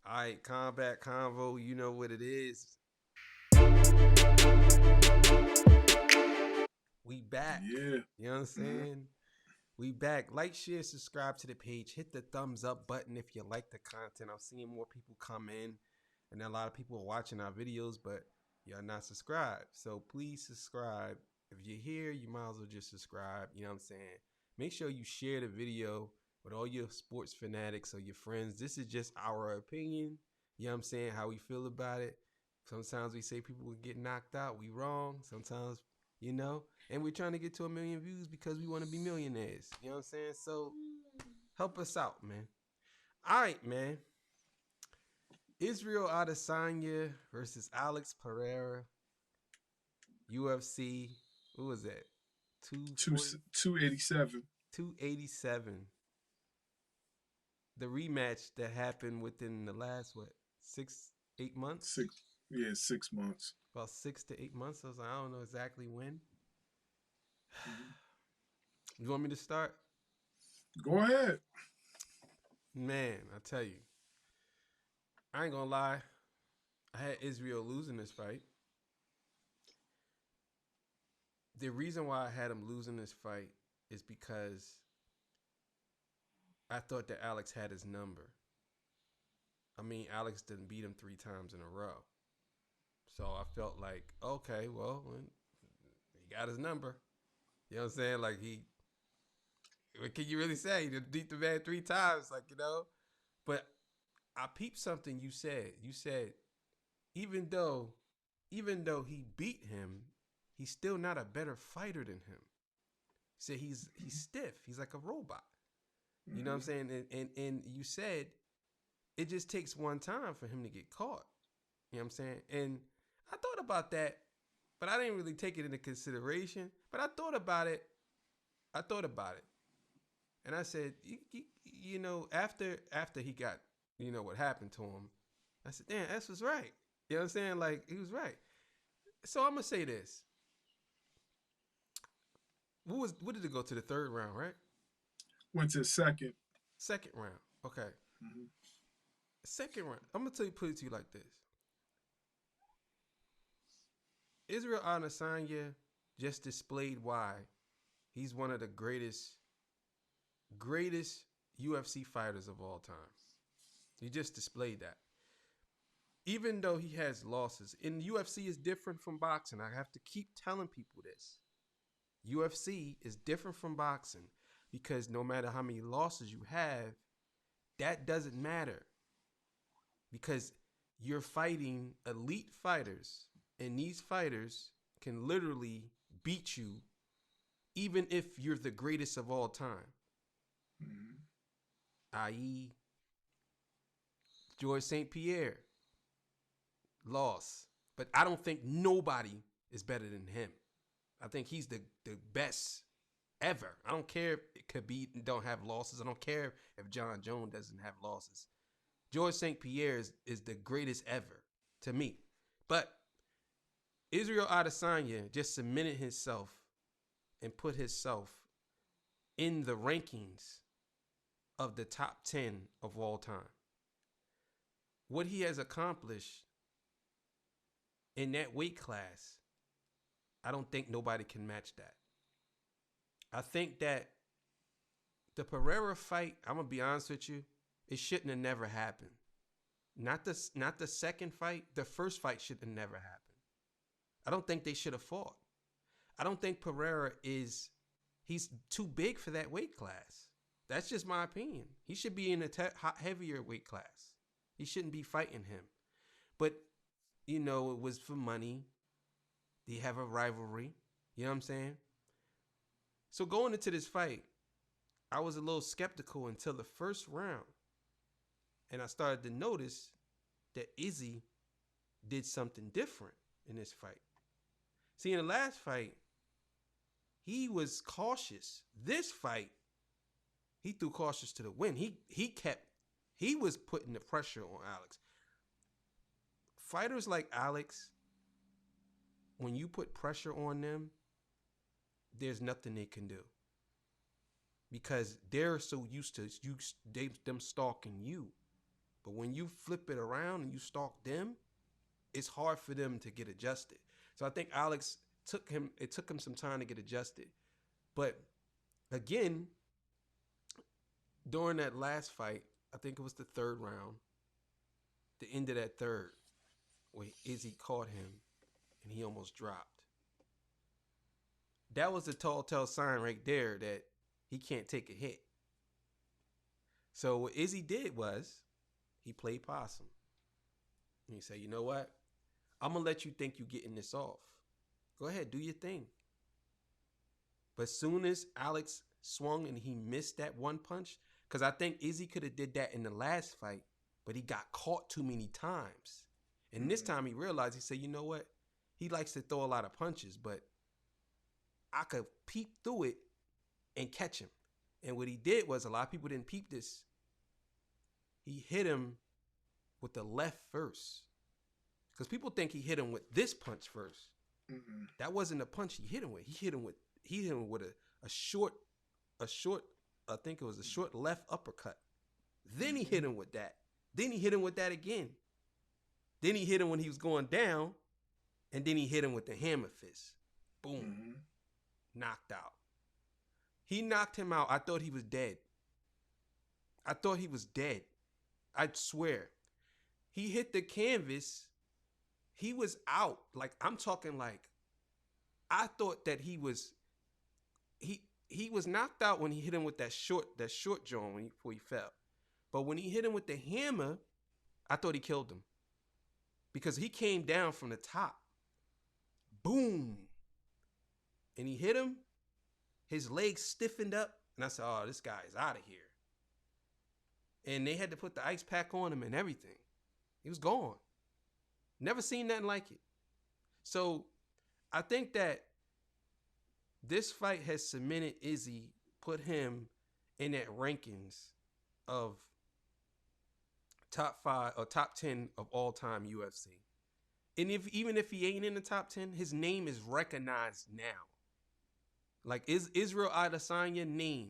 All right, Combat Convo, you know what it is. We back. Yeah. You know what I'm Mhm. saying? We back. Like, share, subscribe to the page. Hit the thumbs up button if you like the content. I'm seeing more people come in, and a lot of people are watching our videos, but you're not subscribed. So please subscribe. If you're here, you might as well just subscribe. You know what I'm saying? Make sure you share the video with all your sports fanatics or your friends. This is just our opinion. You know what I'm saying? How we feel about it. Sometimes we say people will get knocked out. We wrong. Sometimes, you know, and we're trying to get to 1 million views because we want to be millionaires. You know what I'm saying? So help us out, man. All right, man. Israel Adesanya versus Alex Pereira, UFC. What was that? Two 240, 287. 287. The rematch that happened within the last, what, 8 months? 6 months. About 6 to 8 months. I was like, I don't know exactly when. Mhm. You want me to start? Go ahead. Man, I tell you, I ain't gonna lie. I had Israel losing this fight. The reason why I had him losing this fight is because I thought that Alex had his number. I mean, Alex didn't beat him 3 times in a row. So I felt like, okay, well, he got his number. You know what I'm saying? Like, what can you really say? He beat the man 3 times, like, you know? But I peeped something you said. You said, even though, even though he beat him, he's still not a better fighter than him. He said he's stiff. He's like a robot. You know what I'm Mhm. saying? And you said it just takes one time for him to get caught. You know what I'm saying? And I thought about that, but I didn't really take it into consideration. But I thought about it. I thought about it, and I said, you know, after he got, you know, what happened to him, I said, damn, S was right. You know what I'm saying? Like, he was right. So I'm gonna say this. What did it go to the third round, right? Went to second. Second round. Okay. Mhm. Second round. I'm gonna put it to you like this. Israel Adesanya just displayed why he's one of the greatest UFC fighters of all time. He just displayed that. Even though he has losses, and UFC is different from boxing. I have to keep telling people this. UFC is different from boxing because no matter how many losses you have, that doesn't matter because you're fighting elite fighters, and these fighters can literally beat you even if you're the greatest of all time, Mhm. i.e., George St. Pierre lost. But I don't think nobody is better than him. I think he's the best ever. I don't care if Khabib don't have losses. I don't care if John Jones doesn't have losses. George St. Pierre is the greatest ever to me. But Israel Adesanya just cemented himself and put himself in the rankings of the top 10 of all time. What he has accomplished in that weight class, I don't think nobody can match that. I think that the Pereira fight, I'm gonna be honest with you, it shouldn't have never happened. Not the second fight. The first fight should have never happened. I don't think they should have fought. I don't think Pereira is he's too big for that weight class. That's just my opinion. He should be in a heavier weight class. He shouldn't be fighting him. But you know, it was for money. They have a rivalry. You know what I'm saying? So going into this fight, I was a little skeptical until the first round. And I started to notice that Izzy did something different in this fight. See, in the last fight, he was cautious. This fight, he threw cautious to the wind. He was putting the pressure on Alex. Fighters like Alex, when you put pressure on them, there's nothing they can do because they're so used to them stalking you. But when you flip it around and you stalk them, it's hard for them to get adjusted. So I think Alex it took him some time to get adjusted. But again, during that last fight, I think it was the third round, the end of that third, where Izzy caught him and he almost dropped. That was a telltale sign right there that he can't take a hit. So what Izzy did was he played possum. And he said, you know what? I'm going to let you think you're getting this off. Go ahead, do your thing. But as soon as Alex swung and he missed that one punch, because I think Izzy could have did that in the last fight, but he got caught too many times. And this time he realized, he said, you know what? He likes to throw a lot of punches, but I could peep through it and catch him. And what he did was, a lot of people didn't peep this. He hit him with the left first. Because people think he hit him with this punch first. Mm-mm. That wasn't a punch he hit him with. He hit him with a short, I think it was a short left uppercut. Then he hit him with that. Then he hit him with that again. Then he hit him when he was going down. And then he hit him with the hammer fist. Boom. Mm-hmm. Knocked out. He knocked him out. I thought he was dead. I swear. He hit the canvas. He was out. Like, I'm talking like, I thought that he was knocked out when he hit him with that short joint before he fell. But when he hit him with the hammer, I thought he killed him. Because he came down from the top. Boom. And he hit him. His legs stiffened up. And I said, oh, this guy is out of here. And they had to put the ice pack on him and everything. He was gone. Never seen nothing like it. So I think that this fight has cemented Izzy, put him in that rankings of top 5 or top 10 of all time UFC. And even if he ain't in the top 10, his name is recognized now. Like, is Israel Adesanya name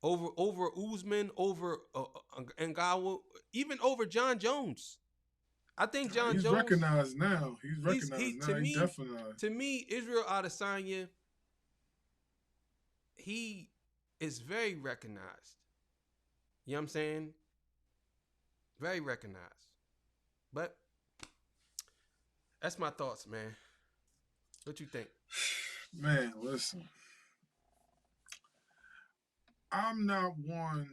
over Usman, over Ngannou, even over John Jones. I think John He's Jones recognized now. He's recognized now. He's definitely. To me, Israel Adesanya, he is very recognized. You know what I'm saying? Very recognized. But that's my thoughts, man. What you think? Man, listen. I'm not one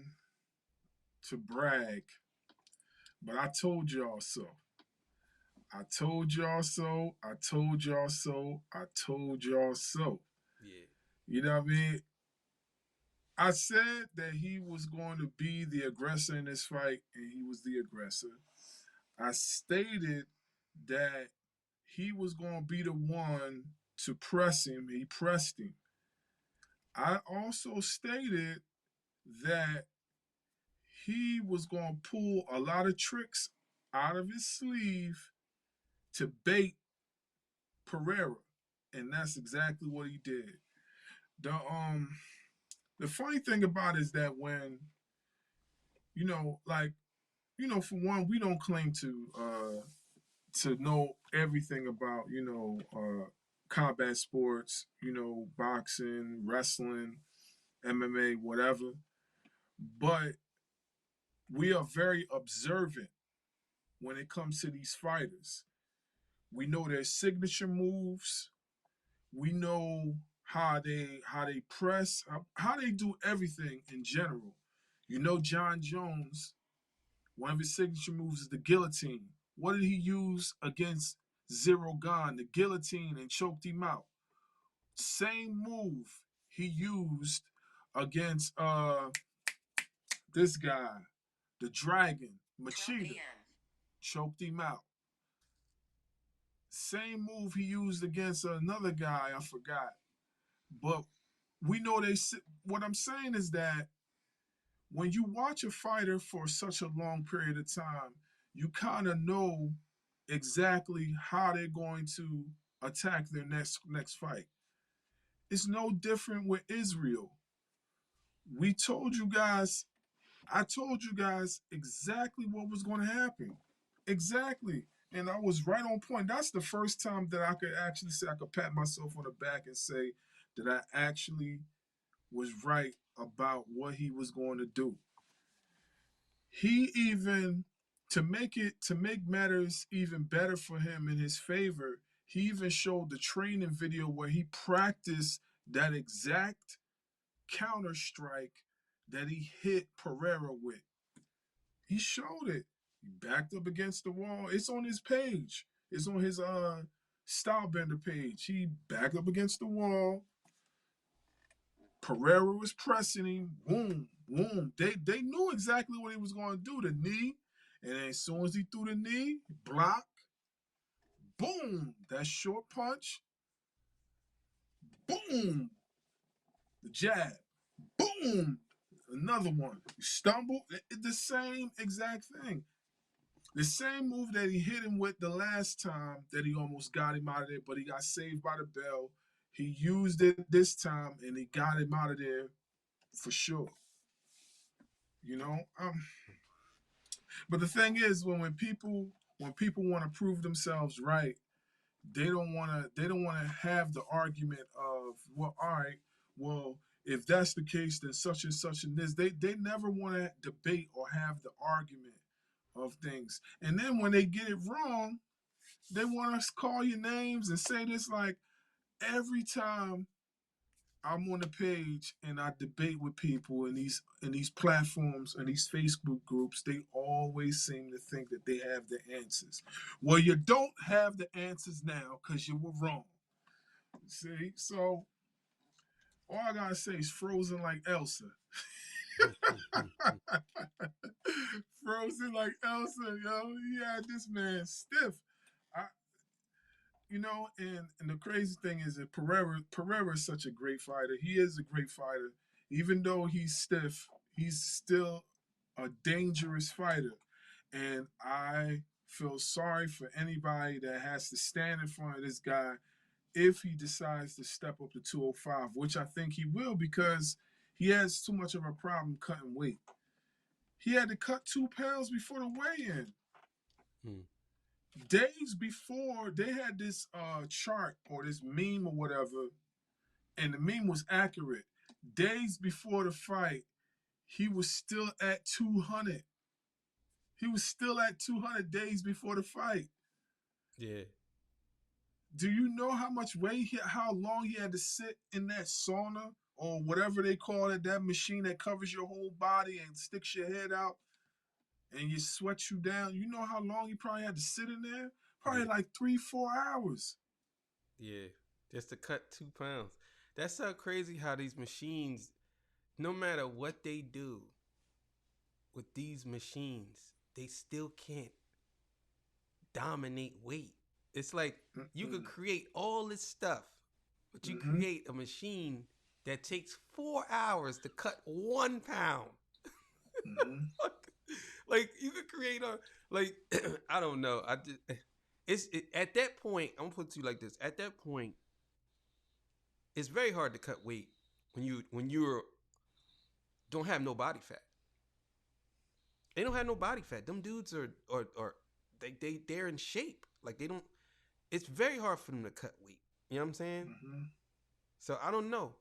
to brag, but I told y'all so. I told y'all so. I told y'all so. I told y'all so. Yeah. You know what I mean? I said that he was going to be the aggressor in this fight, and he was the aggressor. I stated that he was going to be the one to press him. He pressed him. I also stated that he was going to pull a lot of tricks out of his sleeve to bait Pereira, and that's exactly what he did. The funny thing about it is that when, for one, we don't claim to know everything about, combat sports, boxing, wrestling, MMA, whatever. But we are very observant when it comes to these fighters. We know their signature moves. We know how they press, how they do everything in general. John Jones, one of his signature moves is the guillotine. What did he use against Zero Gon? The guillotine, and choked him out. Same move he used against this guy, the Dragon, Machida. Choked him out. Same move he used against another guy, I forgot. But we know what I'm saying is that when you watch a fighter for such a long period of time, you kind of know exactly how they're going to attack their next fight. It's no different with Israel. We told you guys I told you guys exactly what was going to happen. Exactly. And I was right on point. That's the first time that I could actually say, I could pat myself on the back and say that I actually was right about what he was going to do. He even, to make matters even better for him in his favor, he even showed the training video where he practiced that exact counter strike that he hit Pereira with. He showed it. He backed up against the wall. It's on his page. It's on his Stylebender page. He backed up against the wall. Pereira was pressing him. Boom, boom. They knew exactly what he was going to do. The knee, and then as soon as he threw the knee, block, boom. That short punch, boom. The jab, boom. Another one. You stumble. The same exact thing. The same move that he hit him with the last time that he almost got him out of there, but he got saved by the bell. He used it this time and he got him out of there for sure. You know, but the thing is, when people want to prove themselves right, they don't want to have the argument of, well, all right, well, if that's the case, then such and this. They never want to debate or have the argument of things. And then when they get it wrong, they want to call your names and say this. Like, every time I'm on the page and I debate with people in these platforms and these Facebook groups, they always seem to think that they have the answers. Well, you don't have the answers now because you were wrong. See, so all I gotta say is frozen like Elsa. Frozen like Elsa, yo. He had this man stiff. I, and the crazy thing is that Pereira is such a great fighter. He is a great fighter. Even though he's stiff, he's still a dangerous fighter. And I feel sorry for anybody that has to stand in front of this guy if he decides to step up to 205, which I think he will because he has too much of a problem cutting weight. He had to cut 2 pounds before the weigh-in. Hmm. Days before, they had this chart or this meme or whatever, and the meme was accurate. Days before the fight, he was still at 200. He was still at 200 days before the fight. Yeah. Do you know how much weight, how long he had to sit in that sauna or whatever they call it, that machine that covers your whole body and sticks your head out and you sweat you down? You know how long he probably had to sit in there? Probably like 3-4 hours. Yeah, just to cut 2 pounds. That's so crazy how these machines, no matter what they do with these machines, they still can't dominate weight. It's like you could create all this stuff, but you create a machine that takes 4 hours to cut 1 pound. Like you could create a, like, I don't know. At that point, I'm gonna put it to you like this. At that point, it's very hard to cut weight when you don't have no body fat. They don't have no body fat. Them dudes are they're in shape. Like they don't. It's very hard for them to cut weight. You know what I'm saying? So I don't know.